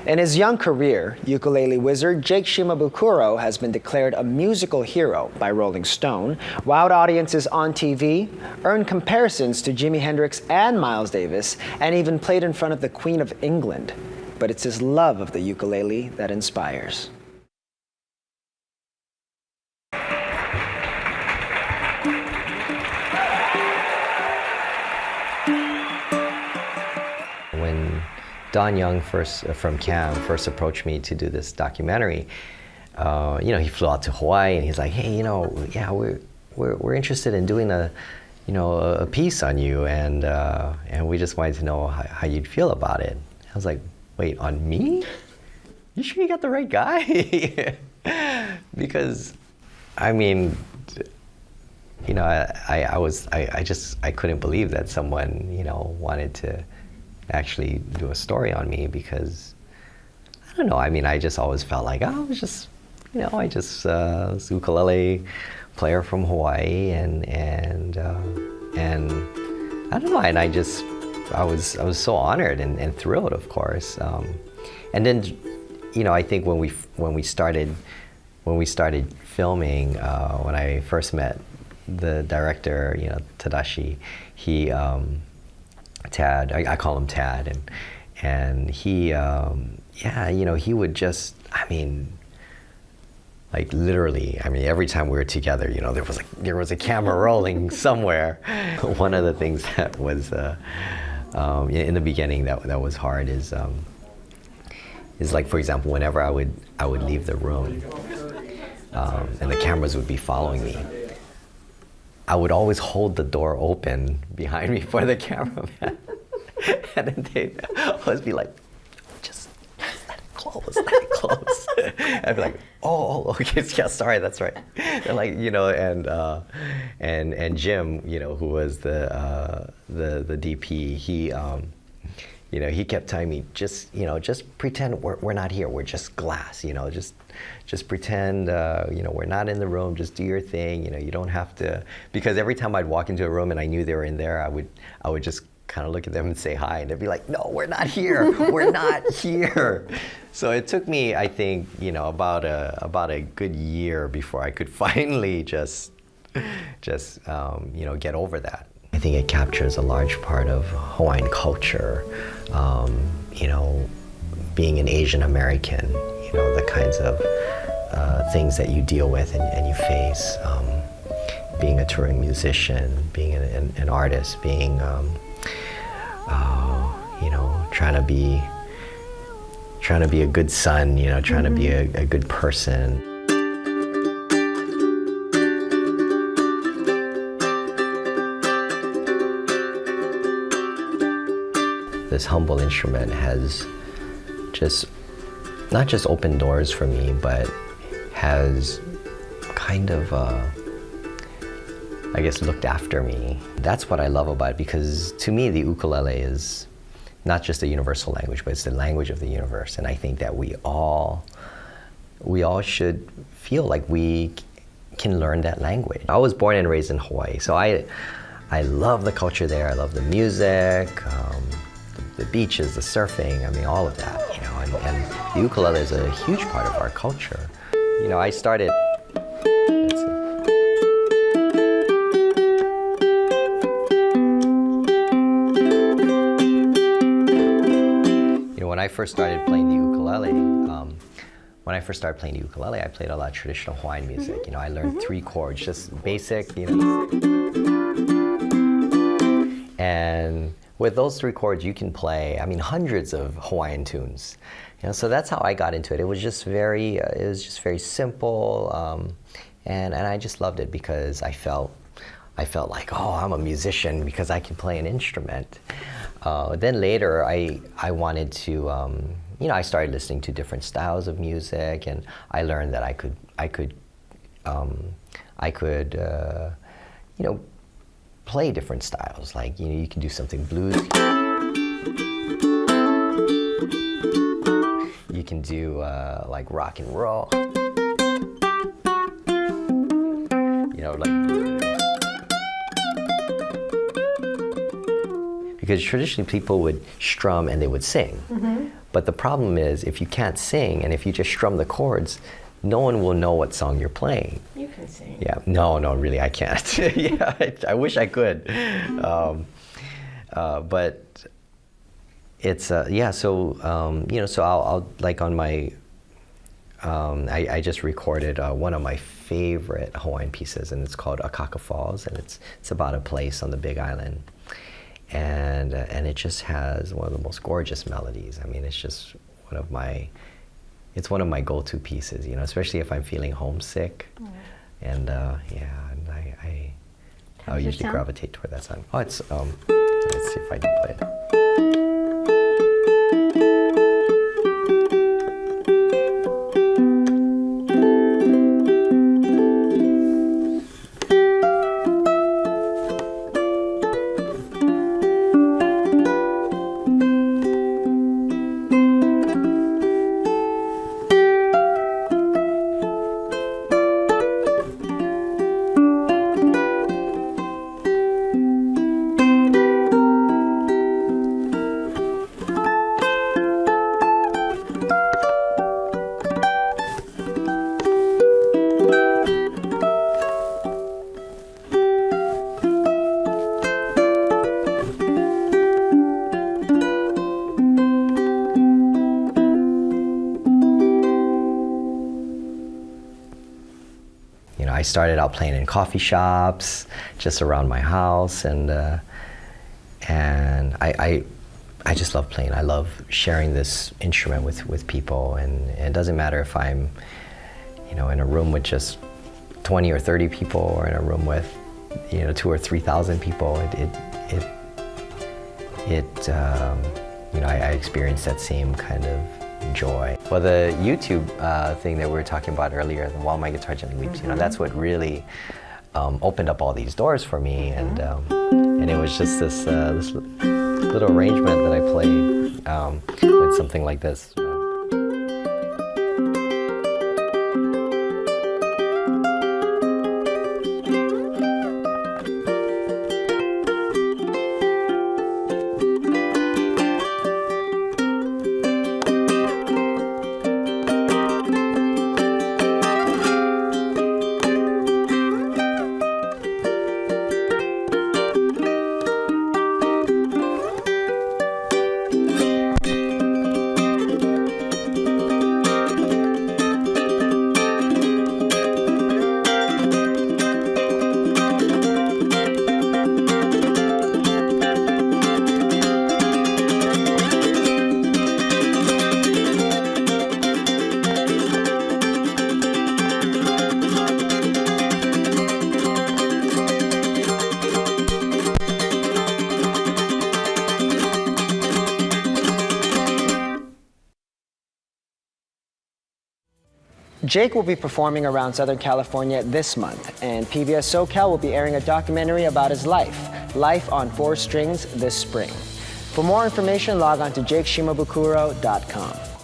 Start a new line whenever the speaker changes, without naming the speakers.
In his young career, ukulele wizard Jake Shimabukuro has been declared a musical hero by Rolling Stone, wowed audiences on TV, earned comparisons to Jimi Hendrix and Miles Davis, and even played in front of the Queen of England. But it's his love of the ukulele that inspires.
When Don Young from CAM first approached me to do this documentary, he flew out to Hawaii and he's like, hey, yeah, we're interested in doing a piece on you, and we just wanted to know how you'd feel about it. I was like, wait, on me? You sure you got the right guy? Because, I mean, I couldn't believe that someone, wanted to actually do a story on me, because, I don't know, I mean, I just always felt like, oh, I was just, this ukulele player from Hawaii, and I don't know, and I was so honored and thrilled, of course. And then, I think when we started filming, when I first met the director, Tadashi, he, Tad, I call him Tad, and he, he would just, I mean, like literally, I mean, every time we were together, there was a camera rolling somewhere. One of the things that was in the beginning that was hard is like, for example, whenever I would leave the room, and the cameras would be following me, I would always hold the door open behind me for the cameraman. And then they'd always be like, just let it close. I'd be like, oh, okay, yeah, sorry, that's right. They're like, and Jim, who was the DP, he kept telling me, just pretend we're not here, we're just glass, just pretend, we're not in the room, just do your thing, you don't have to, because every time I'd walk into a room and I knew they were in there, I would just kind of look at them and say hi, and they'd be like, no, we're not here, we're not here. So it took me, I think, about a good year before I could finally just get over that. I think it captures a large part of Hawaiian culture, being an Asian American, the kinds of things that you deal with and you face, being a touring musician, being an artist, being, trying to be a good son, trying to be a good person. This humble instrument has not just opened doors for me, but has kind of, I guess, looked after me. That's what I love about it, because to me the ukulele is not just a universal language, but it's the language of the universe. And I think that we all should feel like we can learn that language. I was born and raised in Hawaii, so I love the culture there. I love the music, the beaches, the surfing, I mean, all of that, and the ukulele is a huge part of our culture. I started, when I first started playing the ukulele, I played a lot of traditional Hawaiian music. I learned 3 chords, just basic, and with those 3 chords, you can play, I mean, hundreds of Hawaiian tunes. So that's how I got into it. It was just very simple, and I just loved it, because I felt like, oh, I'm a musician because I can play an instrument. Then later, I wanted to, I started listening to different styles of music, and I learned that I could play different styles. Like, you can do something blues. You can do like rock and roll. Because traditionally people would strum and they would sing. But the problem is, if you can't sing and if you just strum the chords, no one will know what song you're playing.
You can sing.
Yeah, no, really, I can't. Yeah, I wish I could. But it's, yeah, so, you know, so I'll like on my, I just recorded one of my favorite Hawaiian pieces, and it's called Akaka Falls, and it's about a place on the Big Island. And it just has one of the most gorgeous melodies. I mean, it's just one of my go-to pieces, you know, especially if I'm feeling homesick.
Mm.
And yeah, and I'll usually gravitate toward that song. Oh, it's, let's see if I can play it. I started out playing in coffee shops, just around my house, and I just love playing. I love sharing this instrument with people, and it doesn't matter if I'm, you know, in a room with just 20 or 30 people, or in a room with, you know, 2,000 or 3,000 people. You know, I experience that same kind of joy. Well, the YouTube thing that we were talking about earlier, the While My Guitar Gently Weeps, you know, that's what really opened up all these doors for me, and it was just this little arrangement that I played with something like this.
Jake will be performing around Southern California this month, and PBSsoCal will be airing a documentary about his life on 4 strings this spring. For more information, log on to jakeshimabukuro.com.